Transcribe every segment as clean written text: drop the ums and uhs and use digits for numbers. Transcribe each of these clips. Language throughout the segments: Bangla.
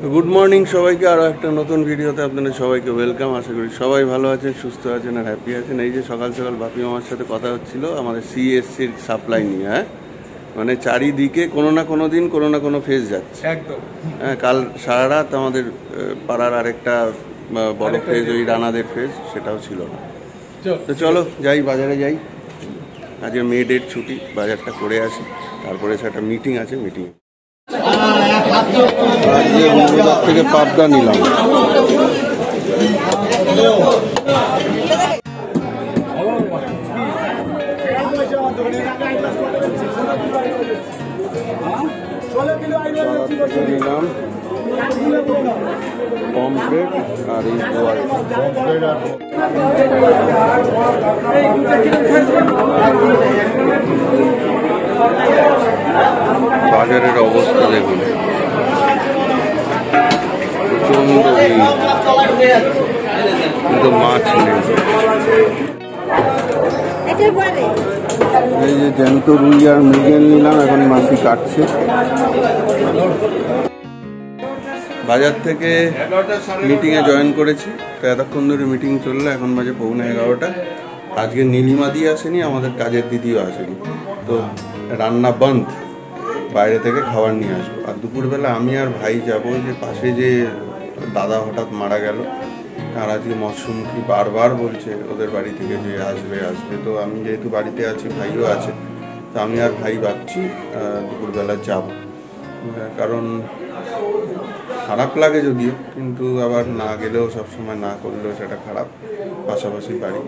গুড মর্নিং সবাইকে, আরও একটা নতুন ভিডিওতে আপনাদের সবাইকে ওয়েলকাম। আশা করি সবাই ভালো আছেন, সুস্থ আছেন আর হ্যাপি আছেন। এই যে সকাল সকাল বাপি মামার সাথে কথা হচ্ছিল আমাদের সিএসসির সাপ্লাই নিয়ে। মানে চারিদিকে কোনো না কোনো দিন কোনো না কোনো ফেজ যাচ্ছে একদম। কাল সারা রাত আমাদের পাড়ার আরেকটা বড় ফেজ, ওই রানাদের ফেজ, সেটাও ছিল না। তো চলো যাই, বাজারে যাই। আজকে মে ডেট ছুটি, বাজারটা করে আসি, তারপরে একটা মিটিং আছে, মিটিং থেকে পাবদা নিলাম। নিলাম পমফ্রেট আর এই বাজারের অবস্থা দেখুন, প্রচন্ড কিন্তু মাছ নেই। এই যে জ্যান্ত রুই আর মৃগেল নিলাম, এখন মাছই কাটছে। বাজার থেকে মিটিংয়ে জয়েন করেছি, তো এতক্ষণ ধরে মিটিং চললো, এখন বাজে 11:15। আজকে নীলিমাদি আসেনি, আমাদের কাজের দিদিও আসেনি, তো রান্না বন্ধ, বাইরে থেকে খাবার নিয়ে আসবো। আর দুপুরবেলা আমি আর ভাই যাবো, যে পাশে যে দাদা হঠাৎ মারা গেল, আর আজকে মৎস্যমুখী বারবার বলছে ওদের বাড়ি থেকে যে আসবে আসবে। তো আমি যেহেতু বাড়িতে আছি, ভাইও আছে, তো আমি আর ভাই ভাবছি দুপুরবেলা যাব। কারণ খারাপ লাগে যদিও, কিন্তু আবার না গেলেও সবসময় না করলেও সেটা খারাপ, পাশাপাশি বাড়ি,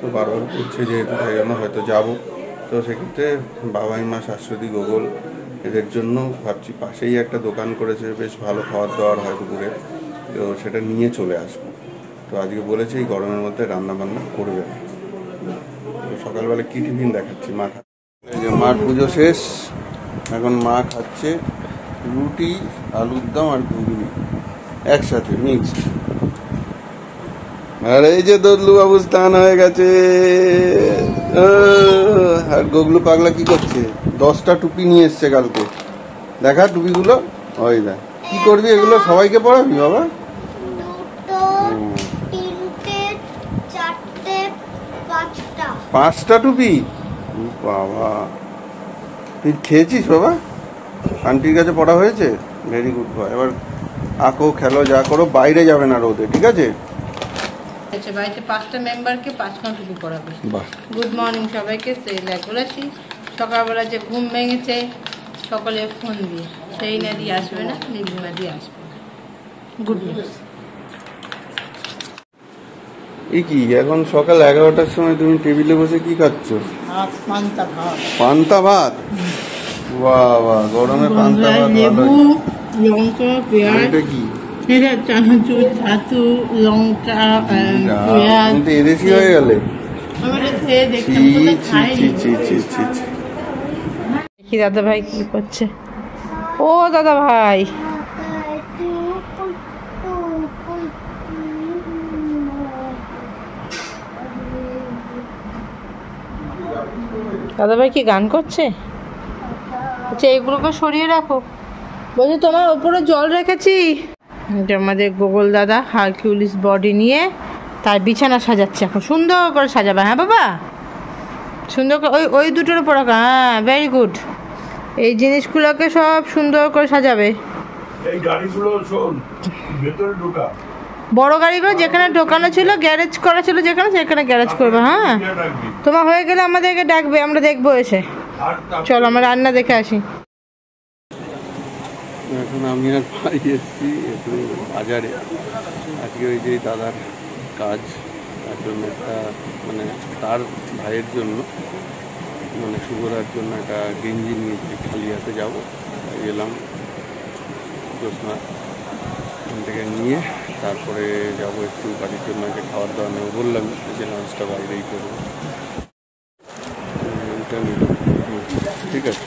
তো বারবার করছে যেহেতু, তাই জন্য হয়তো যাবো। তো সেক্ষেত্রে বাবাই মা, শাশুড়ি, গোগল, এদের জন্য ভাবছি পাশেই একটা দোকান করেছে, বেশ ভালো খাবার দাবার হয় দুপুরে, তো সেটা নিয়ে চলে আসবো। তো আজকে বলেছে এই গরমের মধ্যে রান্না বান্না করবে না। সকালবেলা কি টিফিন দেখাচ্ছি, মা এই যে মার পুজো শেষ, এখন মা খাচ্ছে রুটি, আলুর দম আর ঘুগনি একসাথে মিক্সড। আর এই যে দদলু বাবু স্নান হয়ে গেছে, আর গোগলু পাগলা কি করছে, 10টা টুপি নিয়ে এসছে কালকে। দেখা টুপিগুলো, ওই দেখ। কি করবি এগুলো, সবাইকে পড়াবি বাবা? 5টা টুপি, বাবা। তুই খেয়েছিস বাবা? আন্টির কাছে পড়া হয়েছে, ভেরি গুড বয়। এবার আঁকো, খেলো, যা করো, বাইরে যাবে না রোদে, ঠিক আছে? আচ্ছা, বাড়িতে 5টা মেম্বারকে 5খানা টুপি পড়াবে। গুড মর্নিং সবাইকে। বলেছি সকালবেলা যে ঘুম ভেঙেছে সকলে ফোন দিয়ে, সেই না দিয়ে আসবে না, নীলিমা দিয়ে আসবে। Good news. এই কি এখন সকাল 11টার সময় তুমি টেবিলে বসে কি খাচ্ছ? পান্তা ভাত। পান্তা ভাত, বাবা, গরমে পান্তা ভাত। লেবু, লঙ্কা, পেঁয়াজ। এটা কি? এটা চানাচুর, ছাতু, লঙ্কা, পেঁয়াজ। কিন্তু এদেশি হয়ে গেলে। কি দাদা ভাই কি করছে? ও দাদা ভাই, দাদা ভাই কি গান করছে? আচ্ছা, এইগুলোকে সরিয়ে রাখো। বলছি তোমার ওপরে জল রেখেছি। এটা আমাদের গোগল দাদা হারকিউলিস বডি নিয়ে তার বিছানা সাজাচ্ছে, এখন সুন্দর করে সাজাবে। হ্যাঁ বাবা, সুন্দর করে ওই দুটোর উপর রাখো। হ্যাঁ, ভেরি গুড। এই জিনিসগুলোকে সব সুন্দর করে সাজাবে। এই গাড়িগুলো শোন, ভেতরে ঢোকা, বড় গাড়িগুলো যেখানে ঢোকানো ছিল, গ্যারেজ করা ছিল যেখানে, সেখানে গ্যারেজ করবে। হ্যাঁ, তোমার হয়ে গেলে আমাদেরকে ডাকবে, আমরা দেখবো এসে। চলো আমরা রান্না দেখে আসি। এখন আমি আর ভাই এসেছি একটু বাজারে। আজকে ওই যে দাদার কাজ, তার জন্য একটা, মানে তার ভাইয়ের জন্য, মানে শুভদার জন্য একটা গেঞ্জি নিয়েছি, খালি হাতে যাবো, গেলাম জ্যোৎস্না, ওখান থেকে নিয়ে তারপরে যাবো একটু বাড়ির জন্য একটা খাবার দাবার নেবো। বললাম যে লাঞ্চটা বাইরেই করবো, ঠিক আছে।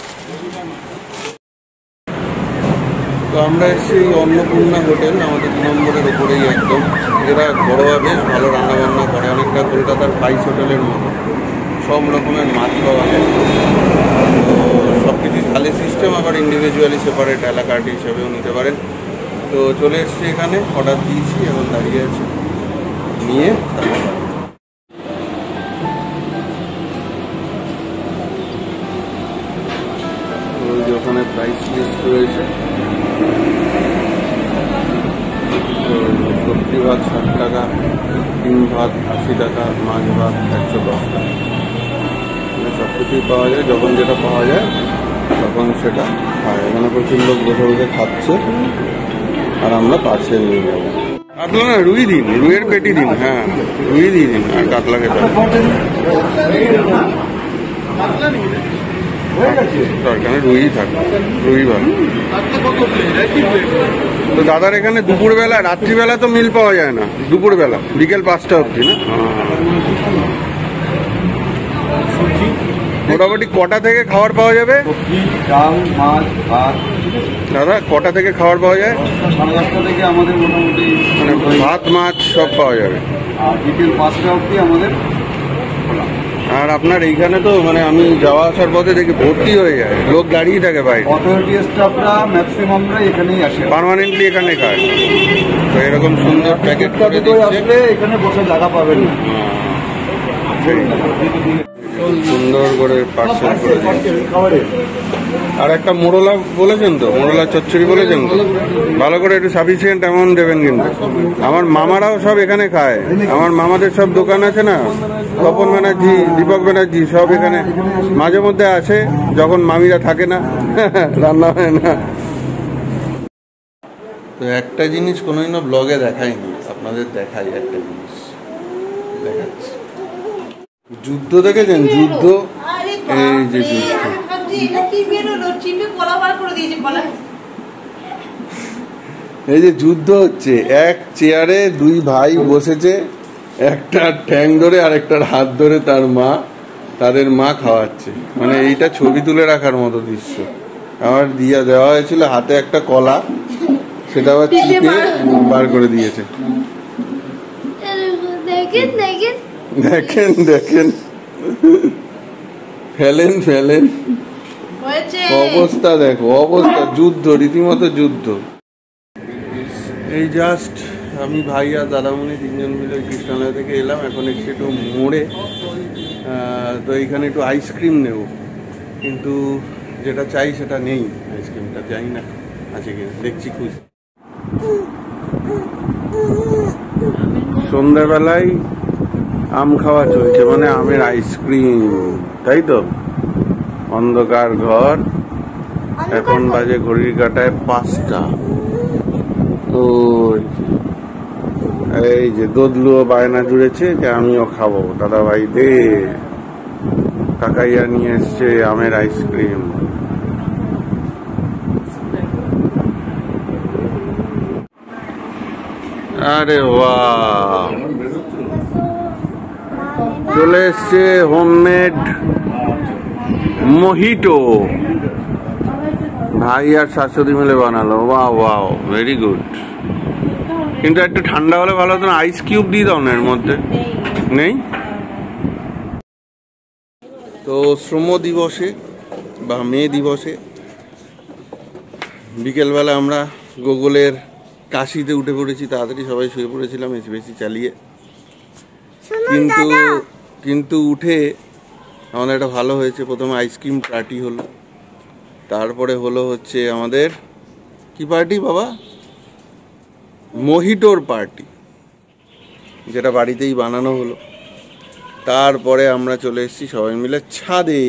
তো আমরা এসেছি অন্নপূর্ণা হোটেল, আমাদের 2 নম্বরের ওপরেই একদম। এরা ঘরোয়া বেশ ভালো রান্নাবান্না করে, অনেকটা কলকাতার স্পাইস হোটেলের মতো। সব রকমের মাছ পাওয়া যায়। তো সব কিছু থালি সিস্টেম, আবার ইন্ডিভিজুয়ালি সেপারেট এলাকাটি হিসেবেও নিতে পারেন। তো চলে এসছি এখানে, অর্ডার দিয়েছি, এখন দাঁড়িয়ে আছি নিয়ে। ওই যে ওখানে প্রাইস লিস্ট রয়েছে, সবজি ভাত 60 টাকা, ডিম ভাত 80 টাকা, মাছ ভাত 110 টাকা, মানে সব কিছুই পাওয়া যায়। যখন যেটা পাওয়া যায় তখন সেটা খায়। এখানে প্রচুর লোক বসে বসে খাচ্ছে আর আমরা পার্সেল নিয়ে যাবো। কাতলা না, রুই দিন, রুইয়ের পেটি দিন। হ্যাঁ, রুই দিয়ে দিন আর কাতলা খেতে এখানে রুই থাকে, রুই ভালো। তো দাদার এখানে দুপুরবেলা, রাত্রিবেলা তো মিল পাওয়া যায় না, দুপুরবেলা বিকেল 5টা অবধি না? মোটামুটি কটা থেকে খাবার পাওয়া যাবে দাদা? কটা থেকে খাবার পাওয়া যায়? 10:30 থেকে আমাদের মোটামুটি মানে ভাত মাছ সব পাওয়া যাবে, আর বিকেল 5টা অবধি আমাদের। আর আপনার এইখানে তো মানে আমি যাওয়া আসার পথে দেখি ভর্তি হয়ে যায়, লোক দাঁড়িয়ে থাকে বাইরে। অথরিটি স্টাফরা ম্যাক্সিমামরা এখানেই আসে, পার্মানেন্টলি এখানে খায়। তো এরকম সুন্দর প্যাকেট করে দিচ্ছে, এখানে বসে জায়গা পাবেন না। সুন্দর করে পার্সেল করে দিচ্ছে। আর একটা মোড়লা বলেছেন তো, মোড়লা চচ্চড়ি বলেছেন তো, ভালো করে একটু সাফিসিয়েন্ট অ্যামাউন্ট দেবেন কিন্তু। আমার মামারাও সব এখানে খায়, আমার মামাদের সব দোকান আছে না, তপন ব্যানার্জি, দীপক ব্যানার্জি সব এখানে মাঝে মধ্যে আসে, যখন মামিরা থাকে না রান্না হয় না। তো একটা জিনিস কোনোদিনও ব্লগে দেখাইনি, আপনাদের দেখাই একটা জিনিস, দেখাচ্ছি। যুদ্ধ দেখেছেন? যুদ্ধ, এই যে যুদ্ধ, এই যে যুদ্ধ হচ্ছে, এক চেয়ারে দুই ভাই বসেছে, একটা ঠ্যাং ধরে আর একটার হাত ধরে তার মা, তাদের মা খাওয়াচ্ছে। মানে এইটা ছবি তুলে রাখার মতো দৃশ্য। আমার দিয়া দেওয়া হয়েছিল হাতে একটা কলা, সেটা আবার চিপে বার করে দিয়েছে। দেখেন দেখেন, ফেলেন ফেলেন, অবস্থা দেখো, অবস্থা, যুদ্ধ, রীতিমতো যুদ্ধ। এই জাস্ট আমি ভাই আর দাদামণি 3জন মিলে কৃষ্ণালয় থেকে এলাম, এখন এসে একটু মোড়ে। তো এইখানে একটু আইসক্রিম নেব, কিন্তু যেটা চাই সেটা নেই, আইসক্রিমটা জানি না আছে কিনা, দেখছি খুঁজ। সন্ধ্যাবেলায় আম খাওয়া চলছে, মানে আমের আইসক্রিম, তাই তো? অন্ধকার ঘর, এখন বাজে ঘড়ির কাঁটায় 5টা। ওই এই যে দোদলুও বায়না জুড়েছে যে আমিও খাবো, দাদা ভাই দে। কাকাইয়া নিয়ে এসছে আমের আইসক্রিম। আরে বাহ, চলে এসছে হোমমেড মোহিটো, ভাই আর শাশুড়ি মিলে বানালো। Wow wow, very good. কিন্তু একটু ঠান্ডা হলে ভালো হতো না, আইস কিউব দিয়ে দাও না এর মধ্যে। নেই তো শ্রম দিবসে বা মে দিবসে বিকেলবেলা আমরা গুগলের কাশিতে উঠে পড়েছি, তাড়াতাড়ি সবাই শুয়ে পড়েছিলাম এসি বেশি চালিয়ে। কিন্তু উঠে আমাদের একটা ভালো হয়েছে, প্রথমে আইসক্রিম পার্টি হলো, তারপরে হলো হচ্ছে আমাদের কি পার্টি বাবা, মোহিটোর পার্টি, যেটা বাড়িতেই বানানো হলো। তারপরে আমরা চলে এসেছি সবাই মিলে ছাদে,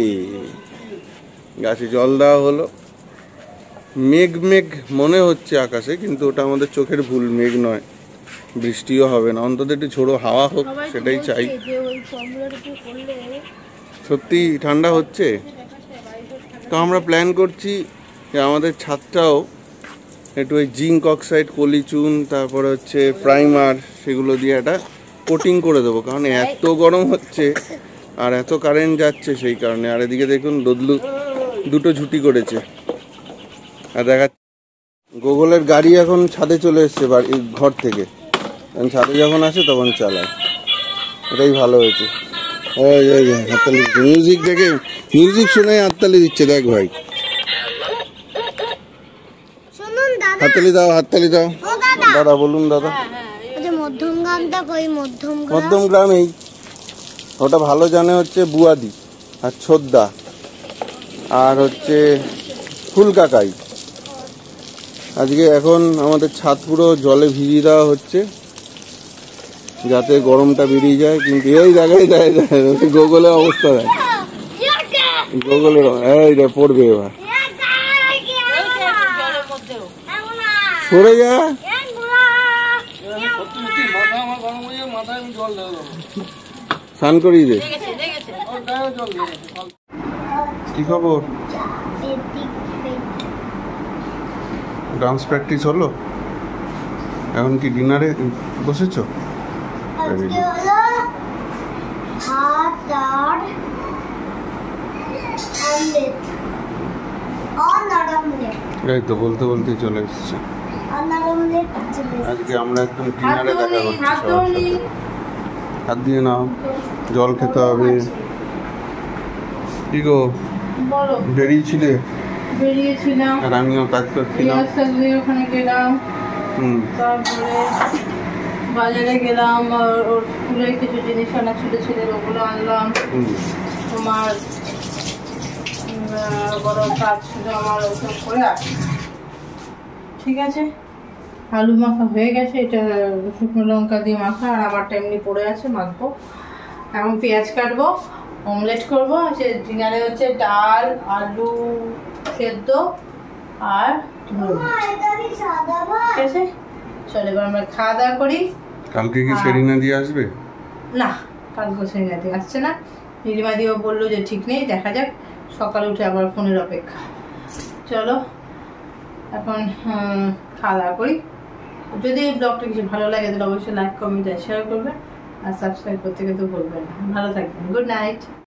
গাছে জল দেওয়া হলো। মেঘ মেঘ মনে হচ্ছে আকাশে, কিন্তু ওটা আমাদের চোখের ভুল, মেঘ নয়, বৃষ্টিও হবে না, অন্তত একটু ঝোড়ো হাওয়া হোক, সেটাই চাই। সত্যি ঠান্ডা হচ্ছে। তো আমরা প্ল্যান করছি যে আমাদের ছাদটাও একটু ওই জিঙ্ক অক্সাইড, পলিচুন, তারপরে হচ্ছে প্রাইমার, সেগুলো দিয়ে একটা কোটিং করে দেবো, কারণ এত গরম হচ্ছে আর এত কারেন্ট যাচ্ছে সেই কারণে। আর এদিকে দেখুন দদলু দুটো ঝুটি করেছে। আর দেখা গুগলের গাড়ি এখন ছাদে চলে এসছে ঘর থেকে, ছাদে যখন আসে তখন চালায়, এটাই ভালো হয়েছে। ওই হাততালি দিচ্ছে, মিউজিক দেখে, মিউজিক শুনে হাততালি দিচ্ছে, দেখ ভাই। শুনুন হাততালি দাও, হাততালি দাও। দাদা বলুন দাদা। মধ্যম গ্রামেই ওটা ভালো জানে হচ্ছে বুয়াদি আর ছোদ্দা আর হচ্ছে ফুলকাকাই। আজকে এখন আমাদের ছাদ পুরো জলে ভিজিয়ে দেওয়া হচ্ছে যাতে গরমটা বেরিয়ে যায়। কিন্তু এই জায়গায় দেয় গোগলের অবস্থা দেয়, গোগলের এই দেয় পড়বে এবার, সরে যা। স্নান করিয়ে দে। কি খবর? ডান্স প্র্যাকটিস হলো? এখন কি ডিনারে বসেছো? এই তো বলতে বলতে চলে এসছে। আজকে আমরা একদম ডিনারে দেখা করছি সবার সাথে। হাত দিয়ে নাও, জল খেতে হবে। কি গো বেরিয়েছিলে? বেরিয়েছিলাম আর আমিও কাজ করছিলাম। ওখানে গেলাম, তারপরে বাজারে গেলাম, ওর স্কুলে কিছু জিনিস আনা ছিল ছেলের, ওগুলো আনলাম। তোমার বড় কাজ ছিল আমার, ওসব করে আসি। ঠিক আছে, আলু মাখা হয়ে গেছে, এটা শুকনো লঙ্কা দিয়ে মাখা, আর আমারটা এমনি পড়ে আছে, মাখবো। এখন পেঁয়াজ কাটবো, অমলেট করবো। ডিনারে হচ্ছে ডাল, আলু সেদ্ধ আর ঠিক আছে। চলো এবার আমরা খাওয়া দাওয়া করি। কালকে কি সেরিনা দিয়ে আসবে? না, কালকে সেরিনা দিয়ে আসছে না। নীলিমা দিও বললো যে ঠিক নেই, দেখা যাক, সকালে উঠে আবার ফোনের অপেক্ষা। চলো এখন খাওয়া দাওয়া করি। যদি ব্লগটা কিছু ভালো লাগে তাহলে অবশ্যই লাইক, কমেন্ট আর শেয়ার করবেন, আর সাবস্ক্রাইব করতে কিন্তু ভুলবেন না। ভালো থাকবেন, গুড নাইট।